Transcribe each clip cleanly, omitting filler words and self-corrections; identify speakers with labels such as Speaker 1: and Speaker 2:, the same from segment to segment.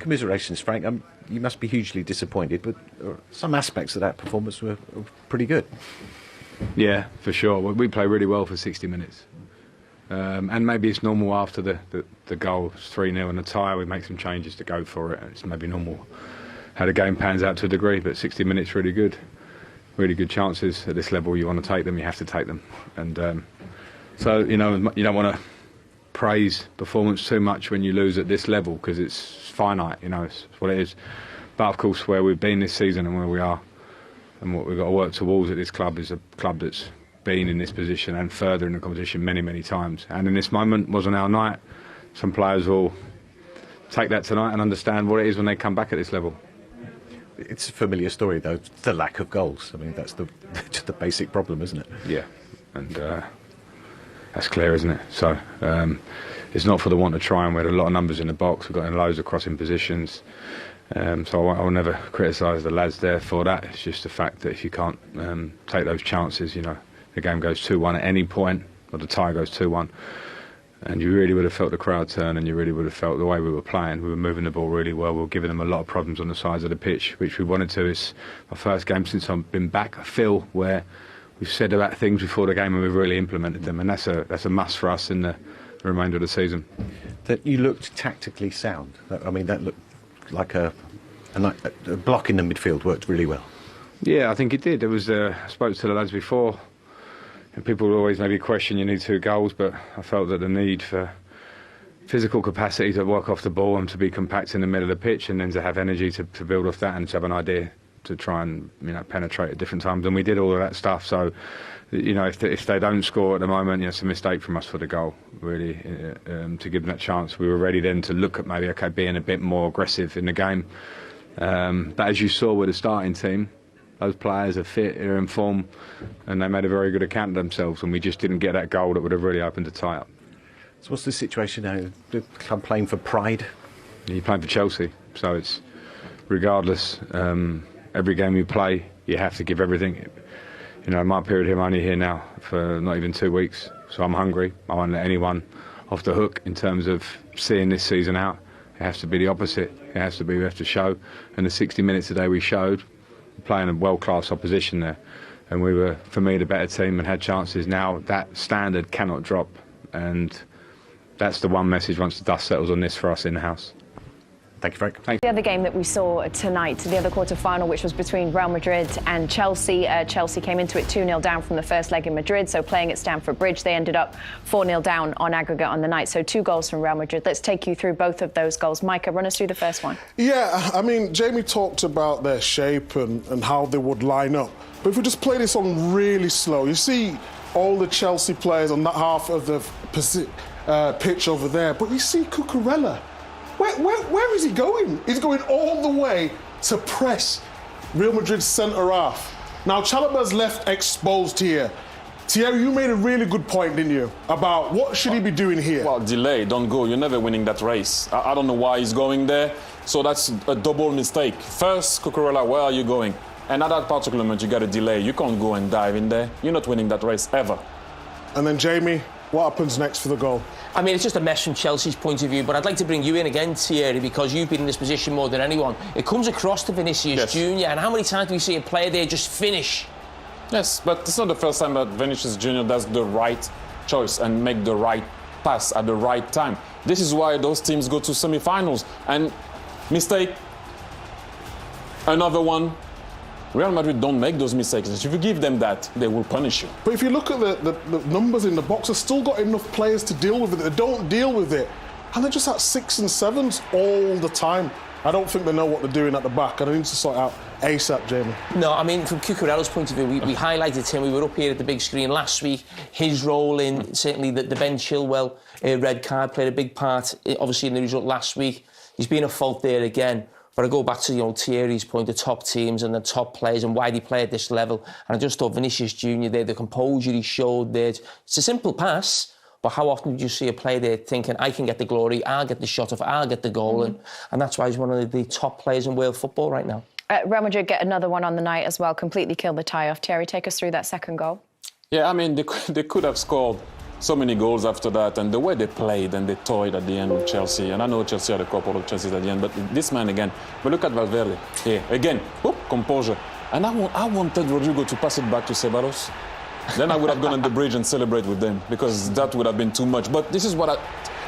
Speaker 1: Commiserations, Frank. You must be hugely disappointed, but some aspects of that performance were pretty good.
Speaker 2: Yeah, for sure. We play really well for 60 minutes. And maybe it's normal after the goal, 3-0 and a tie, we make some changes to go for it. It's maybe normal how the game pans out to a degree, but 60 minutes really good. Really good chances at this level. You want to take them, you have to take them. And so, you don't want to praise performance too much when you lose at this level, because it's finite, it's what it is. But of course, where we've been this season and where we are and what we've got to work towards at this club is a club that's been in this position and further in the competition many, many times. And in this moment wasn't our night. Some players will take that tonight and understand what it is when they come back at this level.
Speaker 1: It's a familiar story, though, the lack of goals. I mean, that's the basic problem, isn't it?
Speaker 2: Yeah, and that's clear, isn't it? So it's not for the want of trying. We had a lot of numbers in the box. We've got loads of crossing positions. So I will never criticise the lads there for that. It's just the fact that if you can't take those chances, the game goes 2-1 at any point, or the tie goes 2-1. And you really would have felt the crowd turn, and you really would have felt the way we were playing. We were moving the ball really well. We were giving them a lot of problems on the sides of the pitch, which we wanted to. It's my first game since I've been back, I feel, where we've said about things before the game and we've really implemented them. And that's a must for us in the remainder of the season.
Speaker 1: That you looked tactically sound. That looked like a block in the midfield worked really well.
Speaker 2: Yeah, I think it did. There was I spoke to the lads before, and people would always maybe question you need 2 goals, but I felt that the need for physical capacity to work off the ball and to be compact in the middle of the pitch, and then to have energy to build off that and to have an idea to try and penetrate at different times, and we did all of that stuff. So if they don't score at the moment, it's a mistake from us for the goal, really, to give them that chance. We were ready then to look at maybe being a bit more aggressive in the game. But as you saw with the starting team, those players are fit, they're in form, and they made a very good account of themselves, and we just didn't get that goal that would have really opened the tie up.
Speaker 1: So what's the situation now? The club playing for pride?
Speaker 2: You're playing for Chelsea, so it's regardless. Every game you play, you have to give everything. My period here, I'm only here now for not even 2 weeks, so I'm hungry. I won't let anyone off the hook in terms of seeing this season out. It has to be the opposite. It has to be, we have to show. And the 60 minutes today we showed, playing a world-class opposition there. And we were, for me, the better team and had chances. Now that standard cannot drop. And that's the one message once the dust settles on this for us in the house.
Speaker 1: Thank you, Frank.
Speaker 3: Thank you. The other game that we saw tonight, the other quarter-final, which was between Real Madrid and Chelsea. Chelsea came into it 2-0 down from the first leg in Madrid, so playing at Stamford Bridge, they ended up 4-0 down on aggregate on the night. So 2 goals from Real Madrid. Let's take you through both of those goals. Micah, run us through the first one.
Speaker 4: Yeah, Jamie talked about their shape and how they would line up. But if we just play this on really slow, you see all the Chelsea players on that half of the pitch over there, but you see Cucurella. Where is he going? He's going all the way to press Real Madrid's centre-half. Now, Chalobah's left exposed here. Thierry, you made a really good point, didn't you, about what should he be doing here?
Speaker 5: Well, delay, don't go. You're never winning that race. I don't know why he's going there. So that's a double mistake. First, Cucurella, where are you going? And at that particular moment, you got to delay. You can't go and dive in there. You're not winning that race ever.
Speaker 4: And then, Jamie, what happens next for the goal?
Speaker 6: It's just a mess from Chelsea's point of view, but I'd like to bring you in again, Thierry, because you've been in this position more than anyone. It comes across to Vinicius Junior, and how many times do we see a player there just finish?
Speaker 5: Yes, but it's not the first time that Vinicius Junior does the right choice and make the right pass at the right time. This is why those teams go to semi-finals. And mistake, another one. Real Madrid don't make those mistakes. If you give them that, they will punish you.
Speaker 4: But if you look at the numbers in the box, they've still got enough players to deal with it. They don't deal with it. And they're just at 6s and 7s all the time. I don't think they know what they're doing at the back. And they need to sort out ASAP, Jamie.
Speaker 6: No, from Cucurella's point of view, we highlighted him. We were up here at the big screen last week. His role in, certainly, the Ben Chilwell red card played a big part, obviously, in the result last week. He's been a fault there again. But I go back to Thierry's point, the top teams and the top players and why they play at this level. And I just thought Vinicius Junior there, the composure he showed there. It's a simple pass, but how often do you see a player there thinking, I can get the glory, I'll get the shot off, I'll get the goal. And that's why he's one of the top players in world football right now.
Speaker 3: Real Madrid get another one on the night as well, completely killed the tie-off. Thierry, take us through that second goal.
Speaker 5: Yeah, they could have scored So many goals after that, and the way they played and they toyed at the end with Chelsea. And I know Chelsea had a couple of chances at the end, but this man again. But look at Valverde here again. Whoop, composure. And I wanted Rodrigo to pass it back to Ceballos. Then I would have gone on the bridge and celebrate with them, because that would have been too much. But this is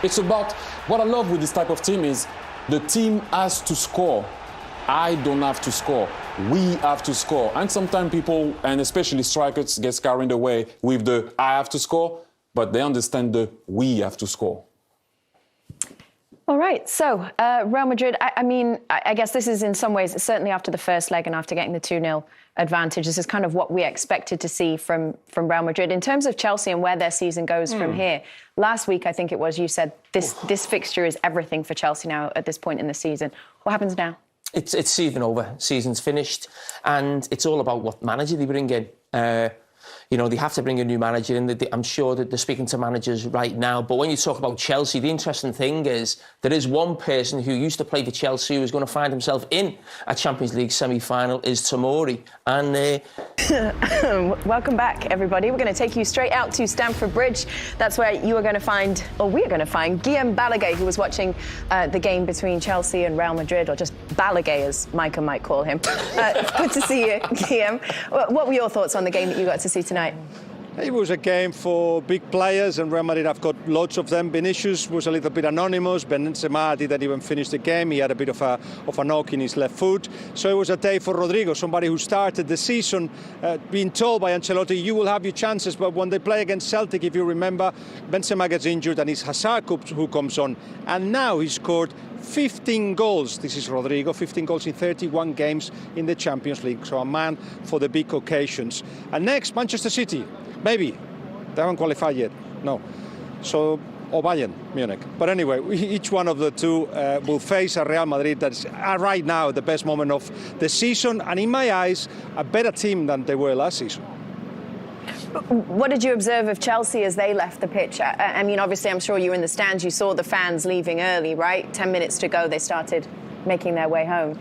Speaker 5: it's about what I love with this type of team is the team has to score. I don't have to score. We have to score. And sometimes people, and especially strikers, get carried away with the I have to score, but they understand the we have to score.
Speaker 3: All right, so Real Madrid, I guess this is in some ways, certainly after the first leg and after getting the 2-0 advantage, this is kind of what we expected to see from Real Madrid. In terms of Chelsea and where their season goes from here, last week, I think it was, you said this fixture is everything for Chelsea now at this point in the season. What happens now?
Speaker 6: It's season over, season's finished, and it's all about what manager they bring in. You know, they have to bring a new manager in. I'm sure that they're speaking to managers right now. But when you talk about Chelsea, the interesting thing is there is one person who used to play for Chelsea who is going to find himself in a Champions League semi-final, is Tomori. And
Speaker 3: welcome back, everybody. We're going to take you straight out to Stamford Bridge. That's where you are going to find, or we are going to find, Guillaume Balaguer, who was watching the game between Chelsea and Real Madrid, or just Balaguer, as Micah might call him. Good to see you, Guillaume. What were your thoughts on the game that you got to see tonight?
Speaker 7: It was a game for big players, and Real Madrid have got lots of them. Vinicius was a little bit anonymous. Benzema didn't even finish the game. He had a bit of a knock in his left foot. So it was a day for Rodrigo, somebody who started the season being told by Ancelotti, you will have your chances. But when they play against Celtic, if you remember, Benzema gets injured and it's Hazard who comes on. And now he scored 15 goals. This is Rodrigo, 15 goals in 31 games in the Champions League. So a man for the big occasions. And next, Manchester City. Maybe. They haven't qualified yet. No. So, or Bayern Munich. But anyway, each one of the two will face a Real Madrid that's right now the best moment of the season. And in my eyes, a better team than they were last season.
Speaker 3: What did you observe of Chelsea as they left the pitch? I mean, obviously, I'm sure you were in the stands. You saw the fans leaving early, right? 10 minutes to go, they started making their way home.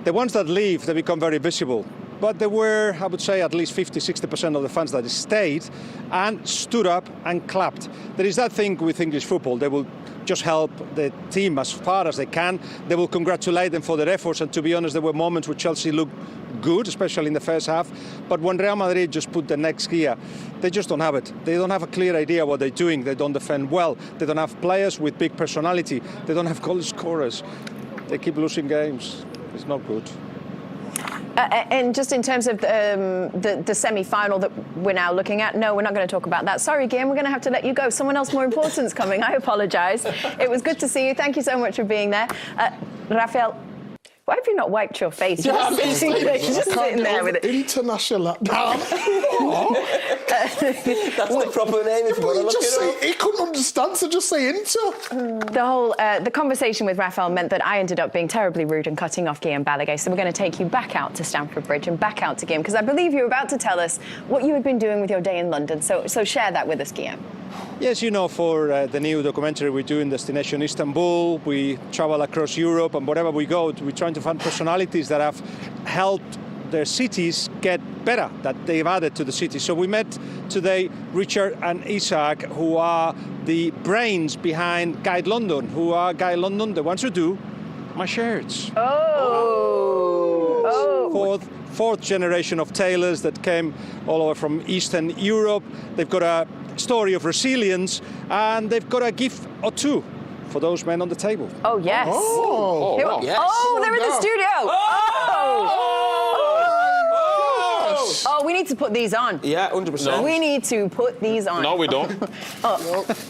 Speaker 7: The ones that leave, they become very visible. But there were, I would say, at least 50-60% of the fans that stayed and stood up and clapped. There is that thing with English football. They will just help the team as far as they can. They will congratulate them for their efforts. And to be honest, there were moments where Chelsea looked good, especially in the first half. But when Real Madrid just put the next gear, they just don't have it. They don't have a clear idea what they're doing. They don't defend well. They don't have players with big personality. They don't have goal scorers. They keep losing games. It's not good.
Speaker 3: And just in terms of the semi-final that we're now looking at, no, we're not going to talk about that. Sorry, Guillaume, we're going to have to let you go. Someone else more important's coming. I apologise. It was good to see you. Thank you so much for being there. Rafael, why have you not wiped your face? You're just sitting there with it.
Speaker 4: International.
Speaker 6: that's the proper name if you want to look it up.
Speaker 4: He couldn't understand, so just say Inter.
Speaker 3: The whole the conversation with Rafael meant that I ended up being terribly rude and cutting off Guillaume Balaguer. So we're going to take you back out to Stamford Bridge and back out to Guillaume, because I believe you were about to tell us what you had been doing with your day in London. So share that with us, Guillaume.
Speaker 7: Yes, you know, for the new documentary we do in Destination Istanbul, we travel across Europe, and wherever we go, we're trying to find personalities that have helped their cities get better, that they've added to the city. So we met today Richard and Isaac, who are the brains behind Guide London, the ones who do my shirts. Fourth generation of tailors that came all over from Eastern Europe. They've got a story of resilience, and they've got a gift or two for those men on the table.
Speaker 3: Oh, yes.
Speaker 6: Yes.
Speaker 3: Oh, they're in the studio. Oh, we need to put these on.
Speaker 6: Yeah, 100%.
Speaker 5: No.
Speaker 3: We need to put these on.
Speaker 5: No, we don't.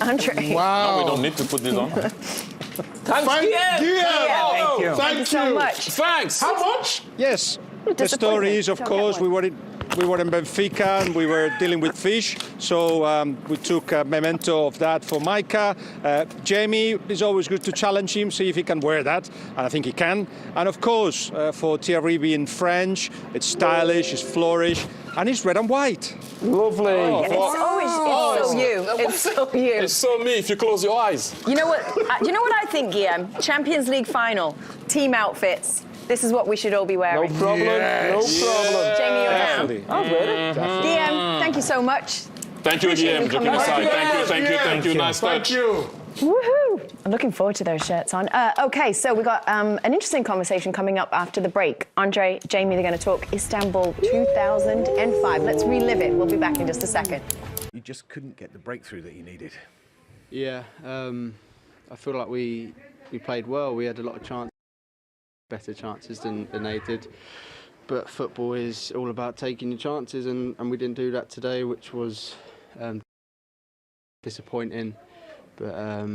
Speaker 3: Andre.
Speaker 4: Wow.
Speaker 5: No, we don't need to put this on.
Speaker 6: Thanks,
Speaker 4: Thank
Speaker 6: Guillaume.
Speaker 4: you.
Speaker 3: Thank you so much.
Speaker 5: Thanks.
Speaker 4: How much?
Speaker 7: Yes. The story is, of course, we were in Benfica and we were dealing with fish, so we took a memento of that for Micah. Jamie, is always good to challenge him, see if he can wear that, and I think he can. And of course, for Thierry being French, it's stylish, it's flourish, and it's red and white.
Speaker 6: Lovely.
Speaker 3: It's so you. It's so you.
Speaker 5: It's so me if you close your eyes.
Speaker 3: You know what? I think, Guillaume? Champions League final, team outfits. This is what we should all be wearing.
Speaker 6: No problem.
Speaker 4: Yes.
Speaker 6: No problem.
Speaker 3: Jamie, you're down.
Speaker 7: Definitely.
Speaker 6: I'll wear it.
Speaker 3: Guillaume, thank you so much.
Speaker 5: Thank you, Guillaume. Joking aside. Thank you. Nice touch.
Speaker 4: Thank you.
Speaker 3: Woohoo! I'm looking forward to those shirts on. OK, so we've got an interesting conversation coming up after the break. Andre, Jamie, they're going to talk Istanbul 2005. Let's relive it. We'll be back in just a second.
Speaker 1: You just couldn't get the breakthrough that you needed.
Speaker 8: Yeah, I feel like we played well. We had a lot of chances, better chances than they did. But football is all about taking your chances, and we didn't do that today, which was disappointing. But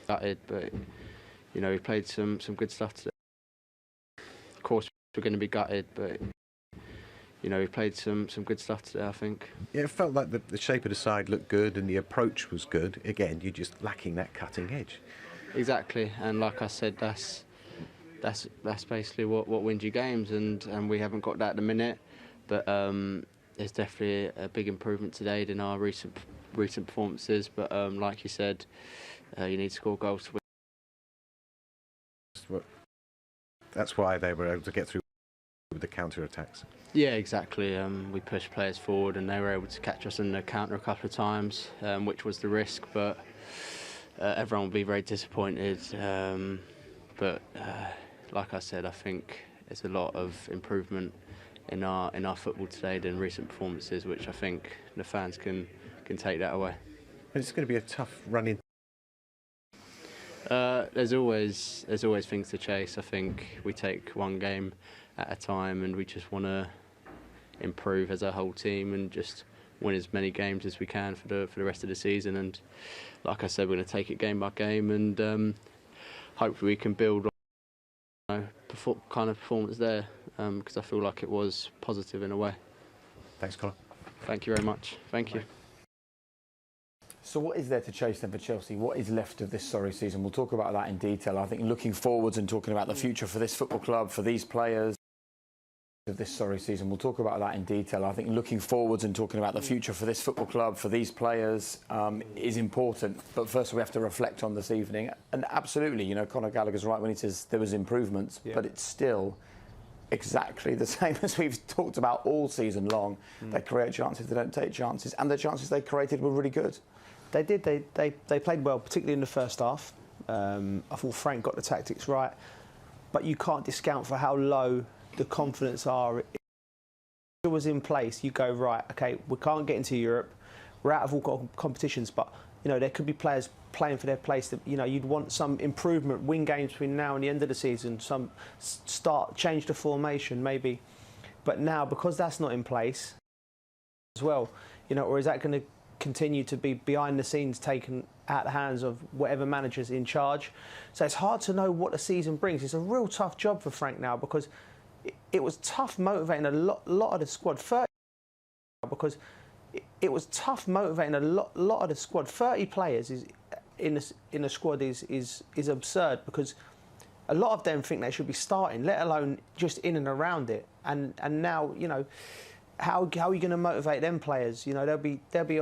Speaker 8: gutted. But you know, we played some good stuff today. Of course, we're going to be gutted, but you know, we played some good stuff today, I think.
Speaker 1: Yeah, it felt like the shape of the side looked good and the approach was good. Again, you're just lacking that cutting edge.
Speaker 8: Exactly, and like I said, that's basically what wins you games, and we haven't got that at the minute. But there's definitely a big improvement today than our recent performances. But like you said, you need to score goals to win.
Speaker 1: That's why they were able to get through with the counter-attacks.
Speaker 8: Yeah, exactly. We pushed players forward and they were able to catch us in the counter a couple of times, which was the risk, but everyone will be very disappointed. But like I said, I think there's a lot of improvement in our football today than recent performances, which I think the fans can take that away.
Speaker 1: And it's going to be a tough run in.
Speaker 8: There's always things to chase. I think we take one game at a time, and we just want to improve as a whole team and just win as many games as we can for the rest of the season. And like I said, we're going to take it game by game, and hopefully we can build on kind of performance there, because I feel like it was positive in a way.
Speaker 1: Thanks, Colin.
Speaker 8: Thank you very much. Thank you.
Speaker 9: So what is there to chase then for Chelsea? What is left of this sorry season? We'll talk about that in detail. I think looking forwards and talking about the future for this football club, for these players of this sorry season. We'll talk about that in detail. I think looking forwards and talking about the future for this football club, for these players, is important. But first we have to reflect on this evening. And absolutely, you know, Conor Gallagher's right when he says there was improvements, but it's still exactly the same as we've talked about all season long. They create chances, they don't take chances, and the chances they created were really good.
Speaker 10: They did. They played well, particularly in the first half. I thought Frank got the tactics right, but you can't discount for how low the confidence are. If it was in place, you go, right, okay, we can't get into Europe, we're out of all competitions, but you know, there could be players playing for their place that, you know, you'd want some improvement, win games between now and the end of the season, some change the formation maybe. But now, because that's not in place as well, you know, or is that going to continue to be behind the scenes taken out the hands of whatever manager's in charge? So it's hard to know what the season brings. It's a real tough job for Frank now, because it was tough motivating a lot of the squad. 30 players is in a squad is absurd, because a lot of them think they should be starting, let alone just in and around it. And now, you know, how are you going to motivate them players? You know, they'll be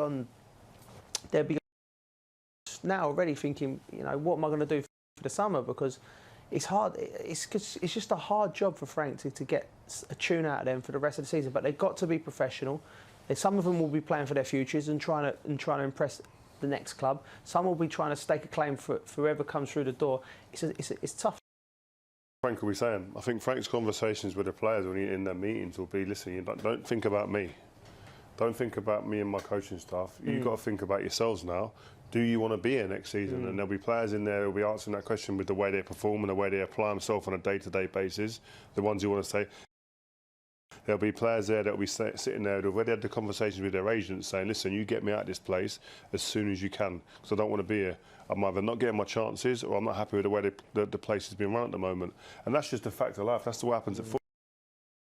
Speaker 10: now already thinking, you know, what am I going to do for the summer? Because it's hard. It's just a hard job for Frank to get a tune out of them for the rest of the season. But they've got to be professional. Some of them will be playing for their futures and trying to impress the next club. Some will be trying to stake a claim for whoever comes through the door. It's tough.
Speaker 11: Frank will be saying, I think Frank's conversations with the players when in their meetings will be, listen, don't think about me. Don't think about me and my coaching staff. You've got to think about yourselves now. Do you want to be here next season? And there'll be players in there who'll be answering that question with the way they perform and the way they apply themselves on a day-to-day basis, the ones you want to say. There'll be players there that will be sitting there who've already had the conversations with their agents saying, listen, you get me out of this place as soon as you can, because I don't want to be here. I'm either not getting my chances or I'm not happy with the way the place is being run at the moment. And that's just a fact of life. That's what happens at football.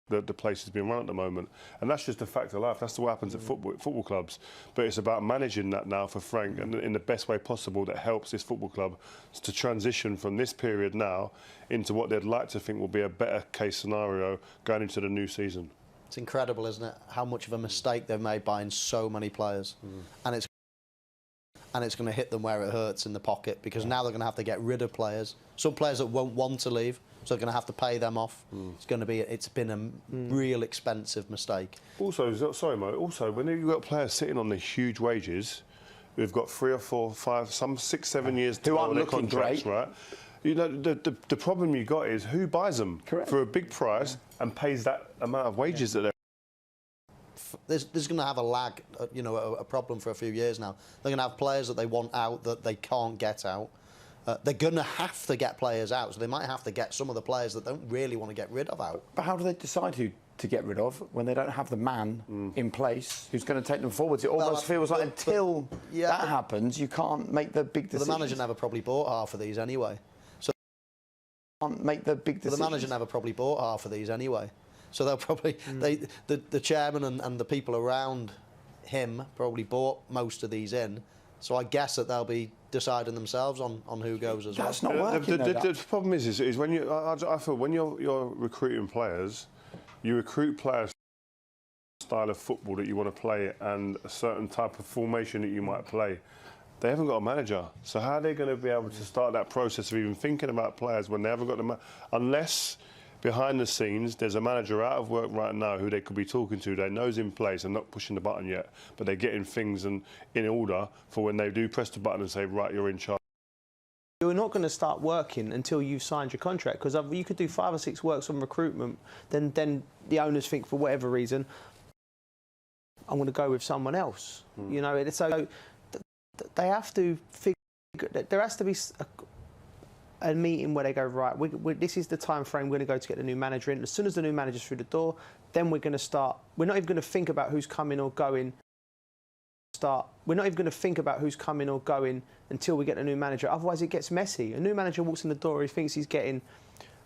Speaker 11: The place is being run at the moment. And that's just a fact of life. That's what happens at football clubs. But it's about managing that now for Frank and in the best way possible that helps this football club to transition from this period now into what they'd like to think will be a better case scenario going into the new season.
Speaker 12: It's incredible, isn't it, how much of a mistake they've made buying so many players. And and it's going to hit them where it hurts in the pocket, because now they're going to have to get rid of players. Some players that won't want to leave, so they're going to have to pay them off. It's been a real expensive mistake.
Speaker 11: Also, sorry, Mo. Also, when you've got players sitting on these huge wages, who've got 3 or 4, 5, some 6, 7 years
Speaker 9: who aren't
Speaker 11: on their
Speaker 9: looking
Speaker 11: contracts,
Speaker 9: great,
Speaker 11: right? You know, the problem you got is who buys them for a big price and pays that amount of wages that they're.
Speaker 12: There's going to have a lag, a problem for a few years now. They're going to have players that they want out that they can't get out. They're going to have to get players out, so they might have to get some of the players that don't really want to get rid of out.
Speaker 9: But how do they decide who to get rid of when they don't have the man in place who's going to take them forwards? It almost feels like until that happens, you can't make the big decisions.
Speaker 12: The manager never probably bought half of these anyway. So
Speaker 9: can't make the big decisions.
Speaker 12: The manager never probably bought half of these anyway. So they'll probably the chairman and the people around him probably bought most of these in. So I guess that they'll be deciding themselves on who goes as well.
Speaker 9: That's not working.
Speaker 11: The problem is when you, I feel when you're recruiting players, you recruit players style of football that you want to play and a certain type of formation that you might play. They haven't got a manager, so how are they going to be able to start that process of even thinking about players when they haven't got the unless behind the scenes there's a manager out of work right now who they could be talking to, they know's in place and not pushing the button yet, but they're getting things in order for when they do press the button and say, right, you're in charge.
Speaker 10: You're not going to start working until you've signed your contract, because you could do 5 or 6 works on recruitment, then the owners think for whatever reason, I'm going to go with someone else. You know, so they have to figure. There has to be a meeting where they go, right, this is the time frame we're going to go to get the new manager in. As soon as the new manager's through the door, then we're going to start. We're not even going to think about who's coming or going. We're not even going to think about who's coming or going until we get a new manager. Otherwise, it gets messy. A new manager walks in the door, he thinks he's getting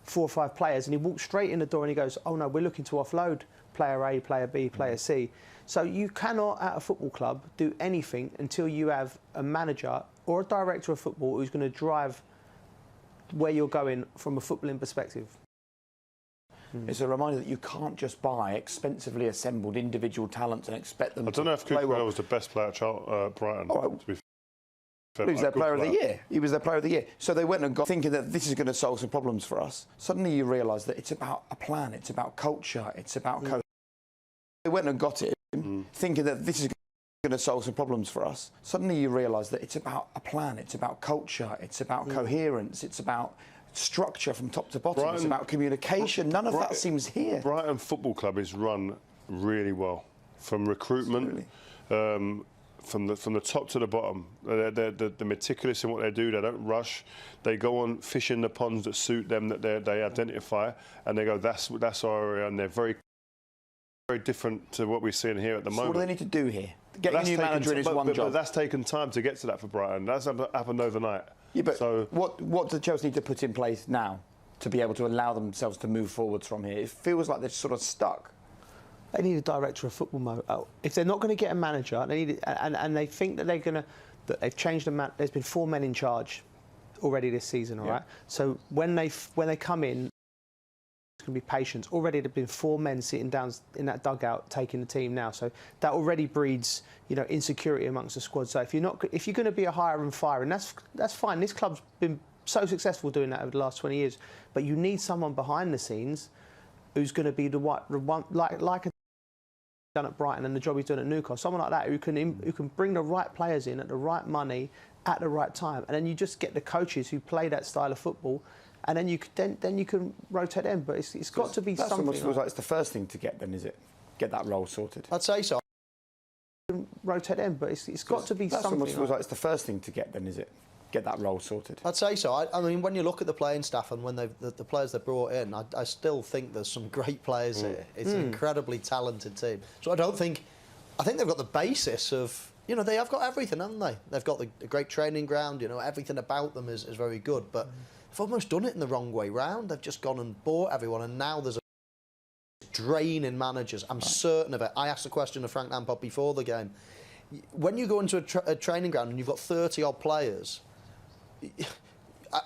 Speaker 10: 4 or 5 players, and he walks straight in the door and he goes, oh no, we're looking to offload player A, player B, player C. So you cannot, at a football club, do anything until you have a manager or a director of football who's going to drive where you're going from a footballing perspective.
Speaker 9: It's a reminder that you can't just buy expensively assembled individual talents and expect them to play well.
Speaker 11: I don't know if Cucurella was the best player at Brighton, to be fair.
Speaker 9: He was their player of the year. He was their player of the year. So they went and got thinking that this is going to solve some problems for us. Suddenly you realise that it's about a plan, it's about culture, it's about They went and got it thinking that this is going to solve some problems for us. Suddenly you realise that it's about a plan, it's about culture, it's about coherence, it's about structure from top to bottom, it's about communication. None of that seems here.
Speaker 11: Brighton Football Club is run really well, from recruitment, from the top to the bottom. They're meticulous in what they do. They don't rush. They go on fishing the ponds that suit them, that they identify, and they go, that's our area, and they're very different to what we're seeing here at the moment.
Speaker 9: What do they need to do here? Get a new manager in is one job.
Speaker 11: But that's taken time to get to that for Brighton. That's happened overnight.
Speaker 9: Yeah, but so what do Chelsea need to put in place now to be able to allow themselves to move forwards from here? It feels like they're sort of stuck.
Speaker 10: They need a director of football. If they're not going to get a manager, they need and they think that they're going to. That they've changed the man. There's been 4 men in charge already this season. All right. So when they come in, it's going to be patience. Already there've been 4 men sitting down in that dugout taking the team now. So that already breeds, insecurity amongst the squad. So if you're going to be a hire and fire, and that's fine. This club's been so successful doing that over the last 20 years. But you need someone behind the scenes who's going to be the one like a done at Brighton and the job he's done at Newcastle. Someone like that who can bring the right players in at the right money at the right time, and then you just get the coaches who play that style of football. And then you can rotate them, but it's got to be something. That almost feels like it's the first thing to get, then, is it? Get that role sorted.
Speaker 12: I'd say so.
Speaker 10: Rotate them, but it's got to be something. That almost
Speaker 9: feels like it's the first thing to get, then, is it? Get that role sorted.
Speaker 12: I'd say so. I mean, when you look at the playing staff and when the players they brought in, I still think there's some great players here. It's an incredibly talented team. So I think they've got the basis of. They have got everything, haven't they? They've got the great training ground. Everything about them is very good, but. They've almost done it in the wrong way round. They've just gone and bought everyone, and now there's a drain in managers. I'm certain of it. I asked a question of Frank Lampard before the game. When you go into a training ground and you've got 30-odd players,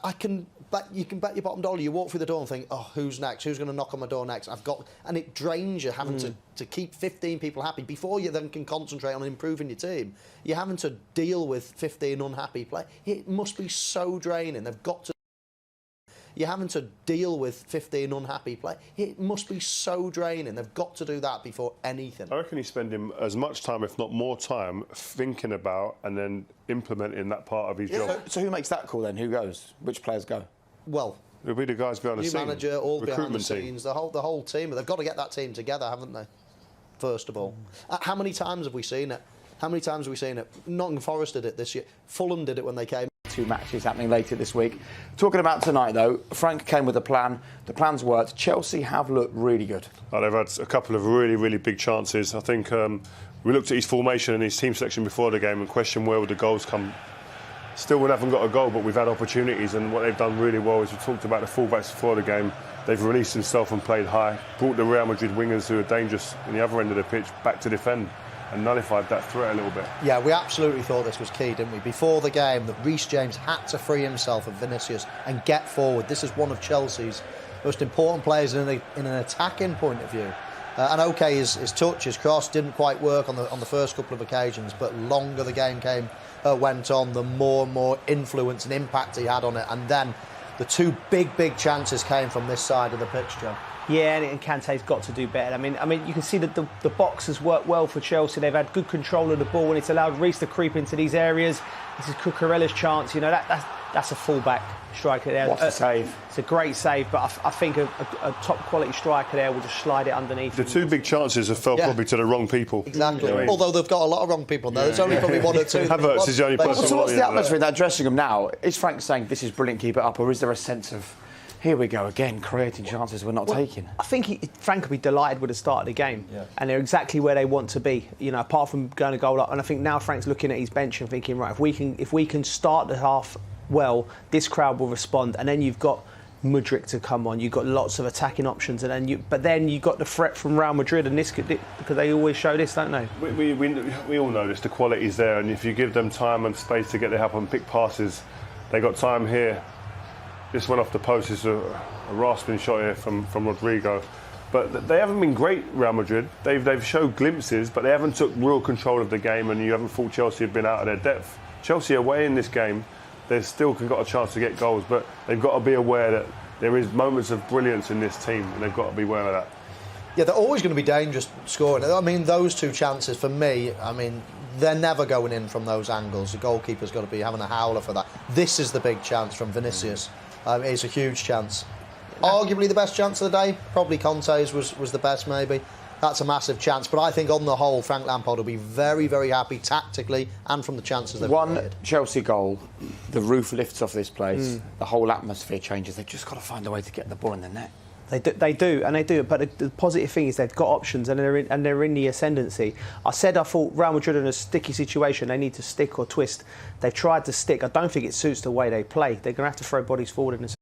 Speaker 12: I can you can bet your bottom dollar. You walk through the door and think, oh, who's next? Who's going to knock on my door next? And it drains you having to keep 15 people happy before you then can concentrate on improving your team. You're having to deal with 15 unhappy players. It must be so draining. They've got to. You're having to deal with 15 unhappy players. It must be so draining. They've got to do that before anything.
Speaker 11: I reckon he's spending as much time, if not more time, thinking about and then implementing that part of his job.
Speaker 9: So who makes that call then? Who goes? Which players go?
Speaker 12: Well,
Speaker 11: it'll be the guys behind the
Speaker 12: new
Speaker 11: scenes.
Speaker 12: Manager, all behind the
Speaker 11: recruitment
Speaker 12: scenes, the whole team. They've got to get that team together, haven't they? First of all, how many times have we seen it? How many times have we seen it? Nottingham Forest did it this year. Fulham did it when they came.
Speaker 9: 2 matches happening later this week. Talking about tonight, though, Frank came with a plan. The plan's worked. Chelsea have looked really good.
Speaker 11: Oh, they've had a couple of really, really big chances. I think we looked at his formation and his team selection before the game and questioned where would the goals come. Still, we haven't got a goal, but we've had opportunities, and what they've done really well is we talked about the fullbacks before the game. They've released themselves and played high, brought the Real Madrid wingers who are dangerous in the other end of the pitch back to defend, and nullified that threat a little bit.
Speaker 12: Yeah, we absolutely thought this was key, didn't we? Before the game, that Reece James had to free himself of Vinicius and get forward. This is one of Chelsea's most important players in an attacking point of view. And OK, his touch, his cross didn't quite work on the first couple of occasions, but longer the game went on, the more and more influence and impact he had on it. And then the 2 big chances came from this side of the pitch, Joe.
Speaker 10: Yeah, and Kante's got to do better. I mean, you can see that the box has worked well for Chelsea. They've had good control of the ball, and it's allowed Reece to creep into these areas. This is Cucurella's chance. You know, that's a fullback striker there.
Speaker 9: What a save!
Speaker 10: It's a great save, but I think a top quality striker there will just slide it underneath.
Speaker 11: The 2 big chances have fell probably to the wrong people.
Speaker 12: Exactly. Yeah. Although they've got a lot of wrong people there. There's only probably 1 or 2.
Speaker 11: Havertz is the only person.
Speaker 9: So what's the atmosphere in that dressing room now? Is Frank saying this is brilliant, keep it up, or is there a sense of, here we go again, creating chances we're not taking?
Speaker 10: I think Frank will be delighted with the start of the game, and they're exactly where they want to be. You know, apart from going a goal up, and I think now Frank's looking at his bench and thinking, right, if we can start the half well, this crowd will respond, and then you've got Mudryk to come on. You've got lots of attacking options, and then you've got the threat from Real Madrid, and this because they always show this, don't they?
Speaker 11: We all know this. The quality's there, and if you give them time and space to get their help and pick passes, they got time here. This went off the post. It's a rasping shot here from Rodrigo. But they haven't been great, Real Madrid. They've showed glimpses, but they haven't took real control of the game, and you haven't thought Chelsea have been out of their depth. Chelsea away in this game, they've still got a chance to get goals, but they've got to be aware that there is moments of brilliance in this team, and they've got to be aware of that.
Speaker 12: Yeah, they're always going to be dangerous scoring. I mean, those 2 chances, for me, they're never going in from those angles. The goalkeeper's got to be having a howler for that. This is the big chance from Vinicius. It's a huge chance. Arguably the best chance of the day. Probably Conte's was the best, maybe. That's a massive chance. But I think on the whole, Frank Lampard will be very, very happy tactically and from the chances they've
Speaker 9: One
Speaker 12: created.
Speaker 9: Chelsea goal, the roof lifts off this place. The whole atmosphere changes. They've just got to find a way to get the ball in the net.
Speaker 10: They do. But the positive thing is they've got options, and they're in the ascendancy. I thought Real Madrid are in a sticky situation. They need to stick or twist. They've tried to stick. I don't think it suits the way they play. They're going to have to throw bodies forward in the